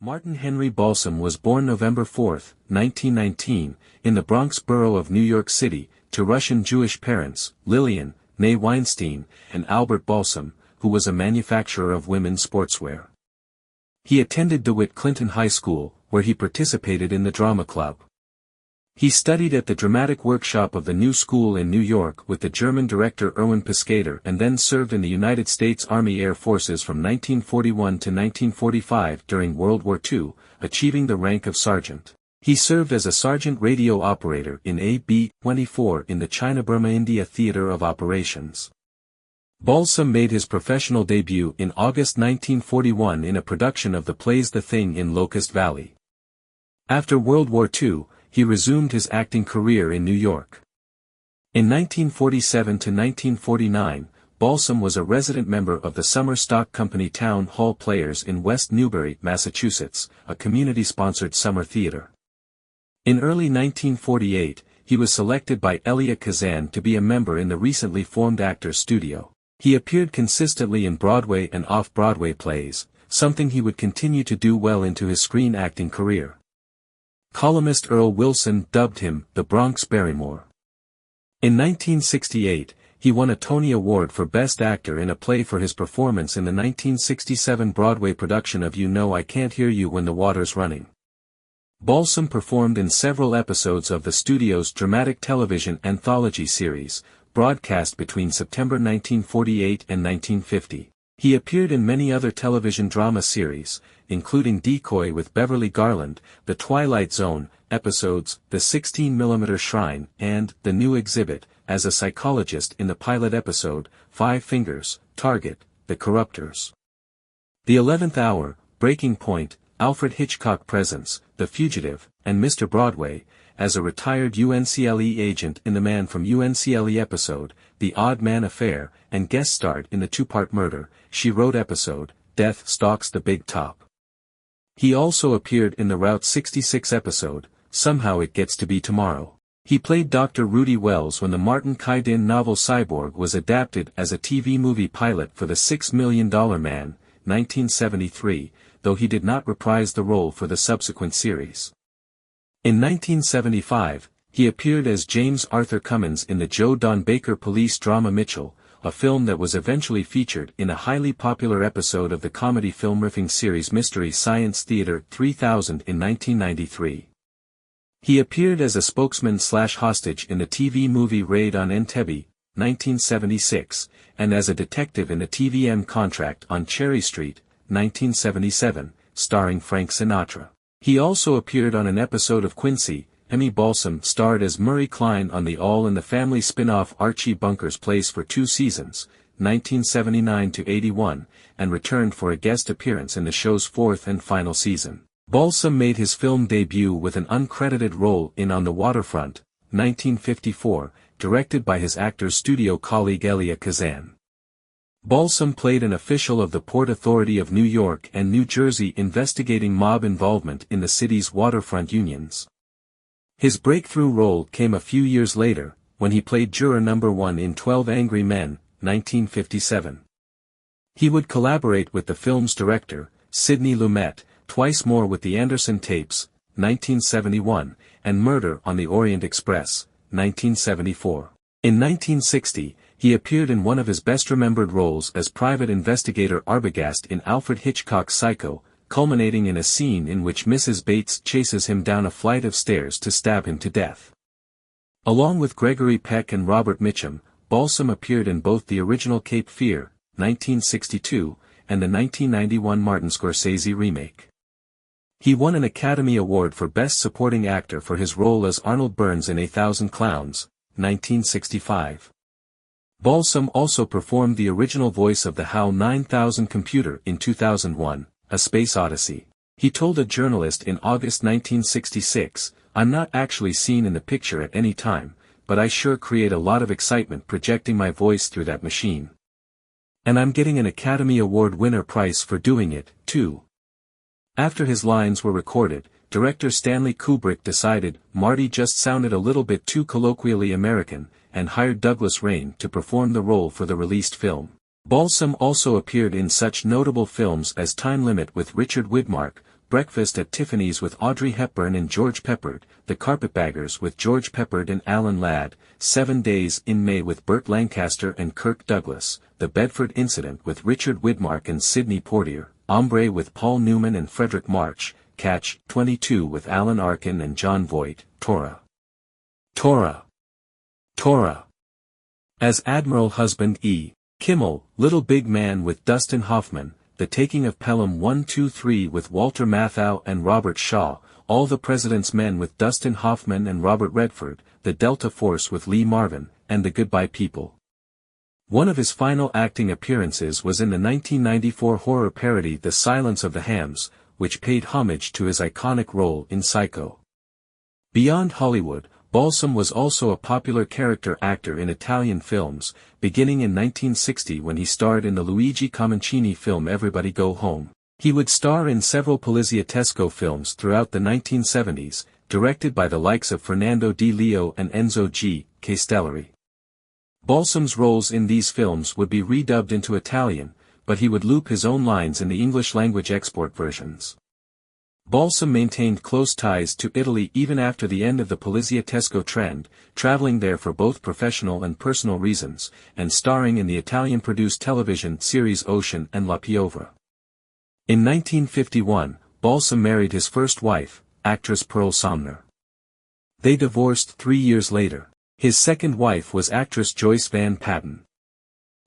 Martin Henry Balsam was born November 4, 1919, in the Bronx borough of New York City, to Russian Jewish parents, Lillian, née Weinstein, and Albert Balsam, who was a manufacturer of women's sportswear. He attended DeWitt Clinton High School, where he participated in the drama club. He studied at the dramatic workshop of the New School in New York with the German director Erwin Piscator and then served in the United States Army Air Forces from 1941 to 1945 during World War II, achieving the rank of sergeant. He served as a sergeant radio operator in AB-24 in the China-Burma-India Theater of Operations. Balsam made his professional debut in August 1941 in a production of the plays The Thing in Locust Valley. After World War II, he resumed his acting career in New York. In 1947 to 1949, Balsam was a resident member of the Summer Stock Company Town Hall Players in West Newbury, Massachusetts, a community-sponsored summer theater. In early 1948, he was selected by Elia Kazan to be a member in the recently formed Actors Studio. He appeared consistently in Broadway and off-Broadway plays, something he would continue to do well into his screen acting career. Columnist Earl Wilson dubbed him the Bronx Barrymore. In 1968, he won a Tony Award for Best Actor in a Play for his performance in the 1967 Broadway production of You Know I Can't Hear You When the Water's Running. Balsam performed in several episodes of the studio's dramatic television anthology series, broadcast between September 1948 and 1950. He appeared in many other television drama series, including Decoy with Beverly Garland, The Twilight Zone, episodes The 16mm Shrine, and The New Exhibit, as a psychologist in the pilot episode, Five Fingers, Target, The Corruptors. The 11th Hour, Breaking Point, Alfred Hitchcock Presents, The Fugitive, and Mr. Broadway, as a retired UNCLE agent in the Man from UNCLE episode, The Odd Man Affair, and guest starred in the two-part Murder, She Wrote episode, Death Stalks the Big Top. He also appeared in the Route 66 episode, Somehow It Gets to Be Tomorrow. He played Dr. Rudy Wells when the Martin Kaidin novel Cyborg was adapted as a TV movie pilot for The $6 Million Man, 1973, though he did not reprise the role for the subsequent series. In 1975, he appeared as James Arthur Cummins in the Joe Don Baker police drama Mitchell, a film that was eventually featured in a highly popular episode of the comedy film riffing series Mystery Science Theater 3000 in 1993. He appeared as a spokesman/hostage in the TV movie Raid on Entebbe, 1976, and as a detective in the TVM Contract on Cherry Street, 1977, starring Frank Sinatra. He also appeared on an episode of Quincy. Emmy Balsam starred as Murray Klein on the All in the Family spin-off Archie Bunker's Place for 2 seasons, 1979 to 81, and returned for a guest appearance in the show's 4th and final season. Balsam made his film debut with an uncredited role in On the Waterfront, 1954, directed by his Actors Studio colleague Elia Kazan. Balsam played an official of the Port Authority of New York and New Jersey investigating mob involvement in the city's waterfront unions. His breakthrough role came a few years later, when he played Juror No. 1 in 12 Angry Men, 1957. He would collaborate with the film's director, Sidney Lumet, twice more with the Anderson Tapes, 1971, and Murder on the Orient Express, 1974. In 1960, he appeared in one of his best-remembered roles as private investigator Arbogast in Alfred Hitchcock's Psycho, culminating in a scene in which Mrs. Bates chases him down a flight of stairs to stab him to death. Along with Gregory Peck and Robert Mitchum, Balsam appeared in both the original Cape Fear, 1962, and the 1991 Martin Scorsese remake. He won an Academy Award for Best Supporting Actor for his role as Arnold Burns in A Thousand Clowns, 1965. Balsam also performed the original voice of the HAL 9000 computer in 2001, A Space Odyssey. He told a journalist in August 1966, "I'm not actually seen in the picture at any time, but I sure create a lot of excitement projecting my voice through that machine. And I'm getting an Academy Award winner prize for doing it, too." After his lines were recorded, director Stanley Kubrick decided Marty just sounded a little bit too colloquially American, and hired Douglas Rain to perform the role for the released film. Balsam also appeared in such notable films as Time Limit with Richard Widmark, Breakfast at Tiffany's with Audrey Hepburn and George Peppard, The Carpetbaggers with George Peppard and Alan Ladd, 7 Days in May with Burt Lancaster and Kirk Douglas, The Bedford Incident with Richard Widmark and Sidney Poitier, Ombre with Paul Newman and Frederick March, Catch 22 with Alan Arkin and John Voight, Tora. As Admiral Husband E. Kimmel, Little Big Man with Dustin Hoffman, The Taking of Pelham 1-2-3 with Walter Matthau and Robert Shaw, All the President's Men with Dustin Hoffman and Robert Redford, The Delta Force with Lee Marvin, and The Goodbye People. One of his final acting appearances was in the 1994 horror parody The Silence of the Hams, which paid homage to his iconic role in Psycho. Beyond Hollywood, Balsam was also a popular character actor in Italian films, beginning in 1960 when he starred in the Luigi Comencini film Everybody Go Home. He would star in several poliziesco films throughout the 1970s, directed by the likes of Fernando Di Leo and Enzo G. Castellari. Balsam's roles in these films would be redubbed into Italian, but he would loop his own lines in the English-language export versions. Balsam maintained close ties to Italy even after the end of the poliziesco trend, traveling there for both professional and personal reasons, and starring in the Italian-produced television series Ocean and La Piovra. In 1951, Balsam married his first wife, actress Pearl Somner. They divorced 3 years later. His second wife was actress Joyce Van Patten.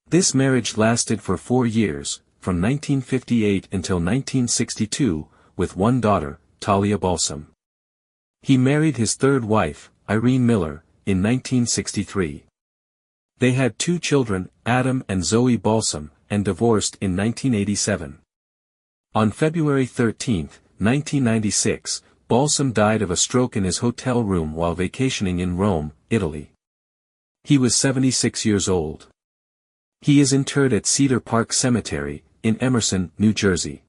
This marriage lasted for 4 years, from 1958 until 1962, with one daughter, Talia Balsam. He married his third wife, Irene Miller, in 1963. They had 2 children, Adam and Zoe Balsam, and divorced in 1987. On February 13, 1996, Balsam died of a stroke in his hotel room while vacationing in Rome, Italy. He was 76 years old. He is interred at Cedar Park Cemetery, in Emerson, New Jersey.